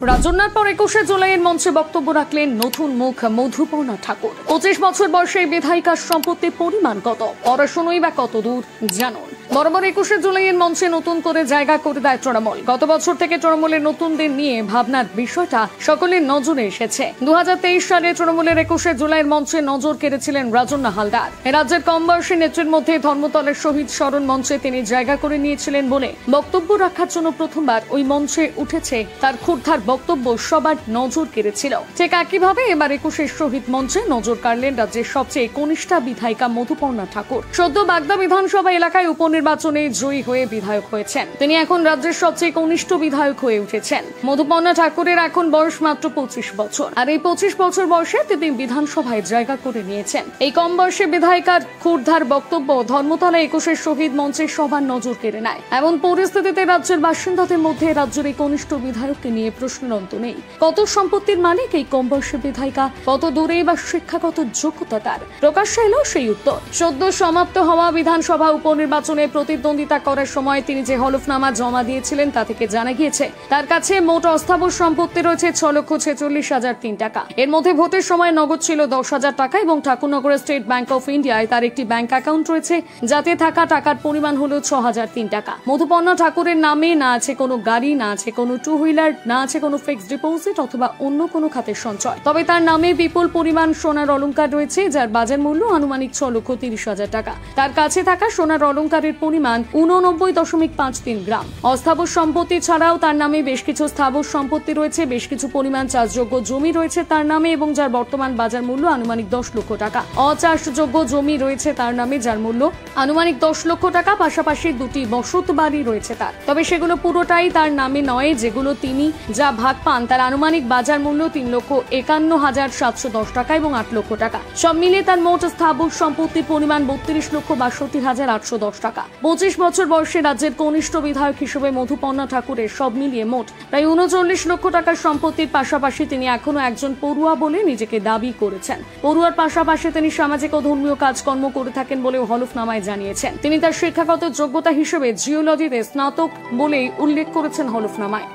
রাজন্যার পর ২১শে জুলাইয়ের মঞ্চে বক্তব্য রাখলেন নতুন মুখ মধুপর্ণা ঠাকুর। ২৫ বছর বয়সে বিধায়িকার সম্পত্তির পরিমাণ কত, পড়াশোনাই বা কত দূর জানুন। বরাবর ২১শে জুলাইয়ের মঞ্চে নতুন করে জায়গা করে দেয় তৃণমূল। গত বছর থেকে তৃণমূলের নতুনদের নিয়ে ভাবনার বিষয়টা সকলের নজরে এসেছে। ২০২৩ সালে তৃণমূলের ২১শে জুলাইয়ের মঞ্চে নজর কেড়েছিলেন রাজন্না হালদার। রাজ্যের কম বয়সী নেত্রীর মধ্যে ধর্মতলের শহীদ স্মরণ মঞ্চে তিনি জায়গা করে নিয়েছিলেন বলে বক্তব্য রাখার জন্য প্রথমবার ওই মঞ্চে উঠেছে তার ক্ষুরধার বক্তব্য সবার নজর কেড়েছিল। ঠিক একইভাবে এবার ২১শে শহীদ মঞ্চে নজর কাড়লেন রাজ্যের সবচেয়ে কনিষ্ঠা বিধায়িকা মধুপর্ণা ঠাকুর। সদ্য বাগদা বিধানসভা এলাকায় উপনির্বাচনে জয়ী হয়ে বিধায়ক হয়েছেন। তিনি এখন রাজ্যের সবচেয়ে কনিষ্ঠ বিধায়ক হয়ে উঠেছেন। মধুপর্ণা ঠাকুরের এখন বয়স মাত্র ২৫ বছর, আর এই ২৫ বছর বয়সে তিনি বিধানসভায় জায়গা করে নিয়েছেন। এই কম বয়সে বিধায়িকার ক্ষুরধার বক্তব্য ধর্মতলা ২১শে শহীদ মঞ্চে সবার নজর কেড়ে নেয়। এমন পরিস্থিতিতে রাজ্যের বাসিন্দাদের মধ্যে রাজ্যের এই কনিষ্ঠ বিধায়ককে নিয়ে প্রশ্নের অন্ত নেই। কত সম্পত্তির মালিক এই কম বয়সী বিধায়িকা, কত দূরে বা শিক্ষাগত যোগ্যতা তার, প্রকাশ্যে এলো সেই উত্তর। সদ্য সমাপ্ত হওয়া বিধানসভা উপনির্বাচনে প্রতিদ্বন্দ্বিতা করার সময় তিনি যে হলফনামা জমা দিয়েছিলেন তা থেকে জানা গিয়েছে তার কাছে মোট অস্থাবর সম্পত্তি রয়েছে ৬,৪৬,০০০ টাকা। এর মধ্যে ভোটের সময় নগদ ছিল ১০,০০০ টাকা এবং ঠাকুরনগরের স্টেট ব্যাংক অফ ইন্ডিয়ায় তার একটি ব্যাংক অ্যাকাউন্ট রয়েছে, যাতে থাকা টাকার পরিমাণ হলো ৬,০০০ টাকা। মধুপর্ণা ঠাকুরের নামে না আছে কোনো গাড়ি, না আছে কোনো টু হুইলার, না আছে কোনো ফিক্সড ডিপোজিট অথবা অন্য কোনো খাতের সঞ্চয়। তবে তার নামে বিপুল পরিমাণ সোনার অলংকার রয়েছে, যার বাজার মূল্য আনুমানিক ৬,৩০,০০০ টাকা। তার কাছে থাকা সোনার অলংকারের পরিমাণ ৮৯.৫৩ গ্রাম। অস্থাবর সম্পত্তি ছাড়াও তার নামে বেশ কিছু স্থাবর সম্পত্তি রয়েছে, বেশ কিছু পরিমাণ চাষযোগ্য জমি রয়েছে তার নামে এবং যার বর্তমান বাজার মূল্য আনুমানিক ১০ লক্ষ টাকা। অচাষযোগ্য জমি রয়েছে তার নামে, যার মূল্য আনুমানিক ১০ লক্ষ টাকা। পাশাপাশি দুটি বসত বাড়ি রয়েছে তার, তবে সেগুলো পুরোটাই তার নামে নয়। যেগুলো তিনি যা ভাগ পান তার আনুমানিক বাজার মূল্য ৩,৫১,৭১০ টাকা এবং ৮ লক্ষ টাকা। সব মিলিয়ে তার মোট স্থাবর সম্পত্তির পরিমাণ ৩২,৬২,৮১০ টাকা। ২৫ বছর বয়সে রাজ্যের কনিষ্ঠ বিধায়ক হিসেবে মধুপর্ণা ঠাকুরের সব মিলিয়ে মোট প্রায় ৩৯ লক্ষ টাকার সম্পত্তির পাশাপাশি তিনি এখনো একজন পড়ুয়া বলে নিজেকে দাবি করেছেন। পড়ুয়ার পাশাপাশি তিনি সামাজিক ও ধর্মীয় কাজকর্ম করে থাকেন বলেও হলফনামায় জানিয়েছেন। তিনি তার শিক্ষাগত যোগ্যতা হিসেবে জিওলজিতে স্নাতক বলেই উল্লেখ করেছেন হলফনামায়।